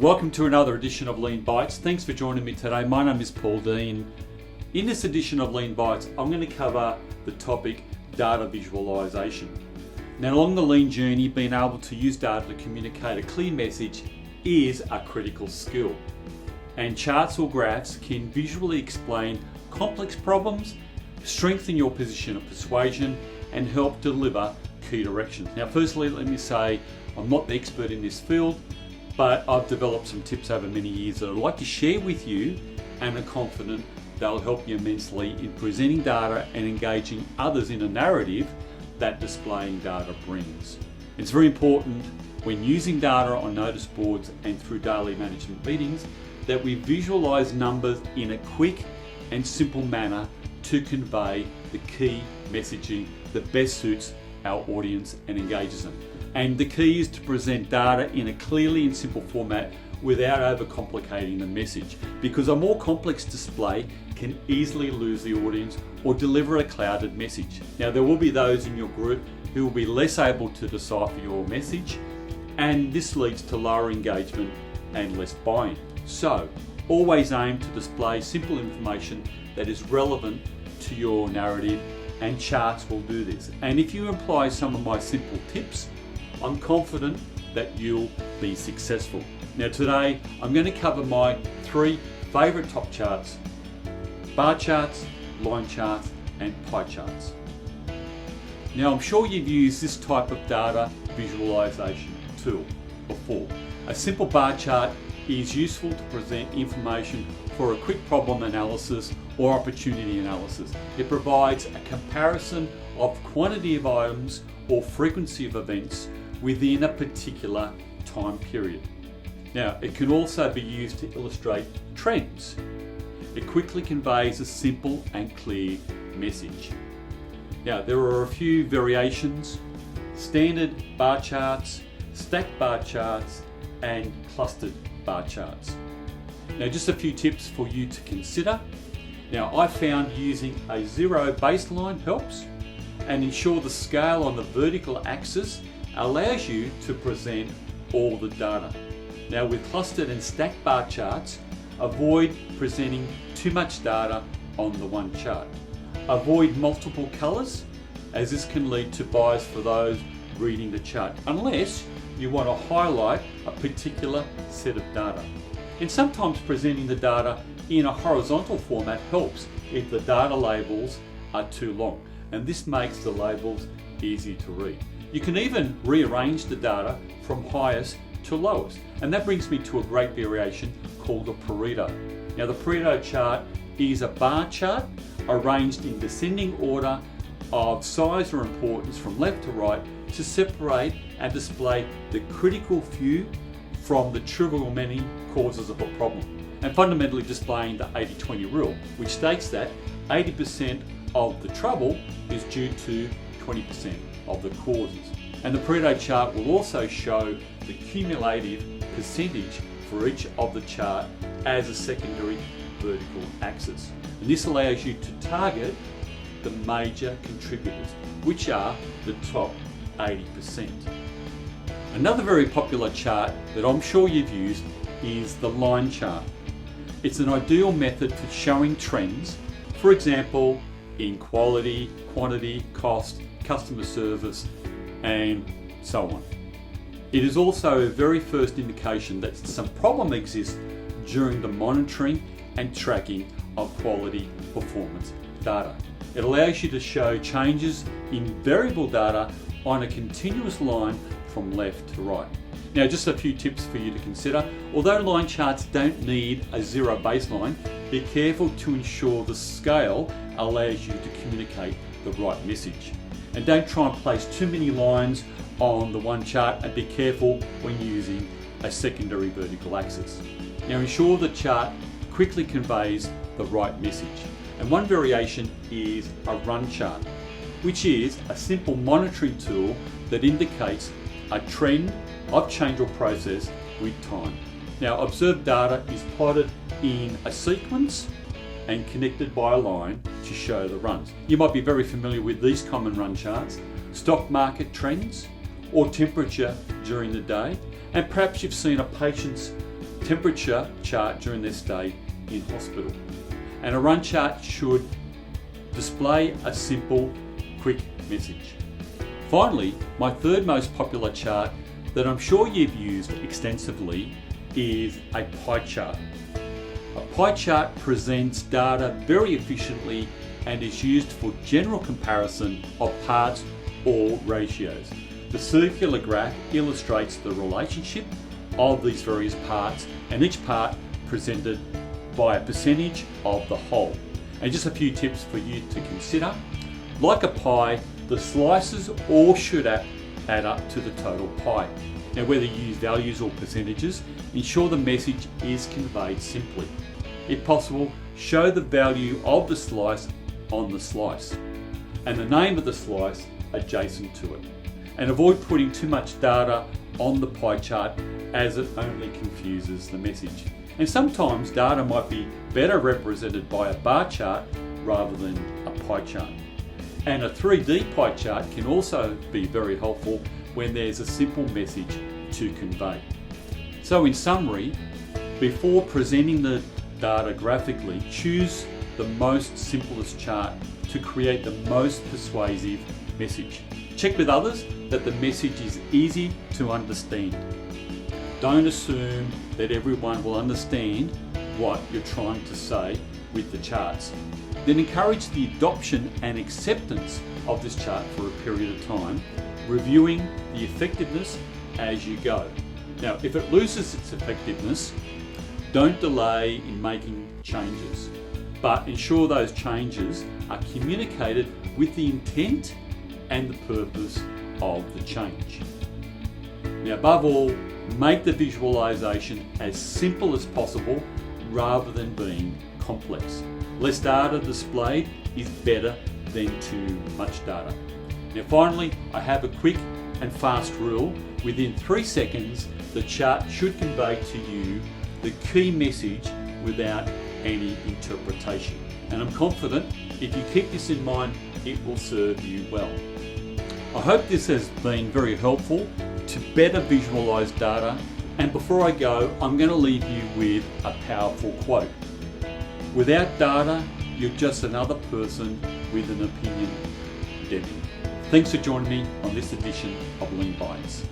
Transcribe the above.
Welcome to another edition of Lean Bites. Thanks for joining me today. My name is Paul Dean. In this edition of Lean Bites, I'm going to cover the topic data visualization. Now, along the lean journey, being able to use data to communicate a clear message is a critical skill. And charts or graphs can visually explain complex problems, strengthen your position of persuasion, and help deliver key directions. Now, firstly, let me say I'm not the expert in this field, but I've developed some tips over many years that I'd like to share with you, and I'm confident they'll help you immensely in presenting data and engaging others in a narrative that displaying data brings. It's very important when using data on notice boards and through daily management meetings that we visualize numbers in a quick and simple manner to convey the key messaging that best suits our audience and engages them. And the key is to present data in a clearly and simple format without overcomplicating the message, because a more complex display can easily lose the audience or deliver a clouded message. Now, there will be those in your group who will be less able to decipher your message, and this leads to lower engagement and less buy-in. So, always aim to display simple information that is relevant to your narrative, and charts will do this. And if you apply some of my simple tips, I'm confident that you'll be successful. Now today, I'm going to cover my 3 favourite top charts: bar charts, line charts, and pie charts. Now I'm sure you've used this type of data visualization tool before. A simple bar chart is useful to present information for a quick problem analysis or opportunity analysis. It provides a comparison of quantity of items or frequency of events within a particular time period. Now, it can also be used to illustrate trends. It quickly conveys a simple and clear message. Now, there are a few variations: standard bar charts, stacked bar charts, and clustered bar charts. Now, just a few tips for you to consider. Now, I found using a zero baseline helps, and ensure the scale on the vertical axis allows you to present all the data. Now, with clustered and stacked bar charts, avoid presenting too much data on the one chart. Avoid multiple colours, as this can lead to bias for those reading the chart, unless you want to highlight a particular set of data. And sometimes presenting the data in a horizontal format helps if the data labels are too long, and this makes the labels easy to read. You can even rearrange the data from highest to lowest, and that brings me to a great variation called a Pareto. Now, the Pareto chart is a bar chart arranged in descending order of size or importance from left to right to separate and display the critical few from the trivial many causes of a problem, and fundamentally displaying the 80-20 rule, which states that 80% of the trouble is due to 20% of the causes. And the Pareto chart will also show the cumulative percentage for each of the chart as a secondary vertical axis. And this allows you to target the major contributors, which are the top 80%. Another very popular chart that I'm sure you've used is the line chart. It's an ideal method for showing trends, for example, in quality, quantity, cost, customer service, and so on. It is also a very first indication that some problem exists during the monitoring and tracking of quality performance data. It allows you to show changes in variable data on a continuous line from left to right. Now, just a few tips for you to consider. Although line charts don't need a zero baseline, be careful to ensure the scale allows you to communicate the right message. And don't try and place too many lines on the one chart, and be careful when using a secondary vertical axis. Now, ensure the chart quickly conveys the right message. And one variation is a run chart, which is a simple monitoring tool that indicates a trend of change or process with time. Now, observed data is plotted in a sequence and connected by a line to show the runs. You might be very familiar with these common run charts: stock market trends or temperature during the day, and perhaps you've seen a patient's temperature chart during their stay in hospital. And a run chart should display a simple, quick message. Finally, my third most popular chart that I'm sure you've used extensively is a pie chart. A pie chart presents data very efficiently and is used for general comparison of parts or ratios. The circular graph illustrates the relationship of these various parts, and each part presented by a percentage of the whole. And just a few tips for you to consider. Like a pie, the slices all should add up to the total pie. Now, whether you use values or percentages, ensure the message is conveyed simply. If possible, show the value of the slice on the slice and the name of the slice adjacent to it. And avoid putting too much data on the pie chart, as it only confuses the message. And sometimes data might be better represented by a bar chart rather than a pie chart. And a 3D pie chart can also be very helpful when there's a simple message to convey. So in summary, before presenting the data graphically, choose the most simplest chart to create the most persuasive message. Check with others that the message is easy to understand. Don't assume that everyone will understand what you're trying to say with the charts. Then encourage the adoption and acceptance of this chart for a period of time, reviewing the effectiveness as you go. Now, if it loses its effectiveness, don't delay in making changes, but ensure those changes are communicated with the intent and the purpose of the change. Now, above all, make the visualization as simple as possible rather than being complex. Less data displayed is better than too much data. Now finally, I have a quick and fast rule. Within 3 seconds, the chart should convey to you the key message without any interpretation. And I'm confident if you keep this in mind, it will serve you well. I hope this has been very helpful to better visualize data. And before I go, I'm going to leave you with a powerful quote. Without data, you're just another person with an opinion, Debbie. Thanks for joining me on this edition of Lean Bites.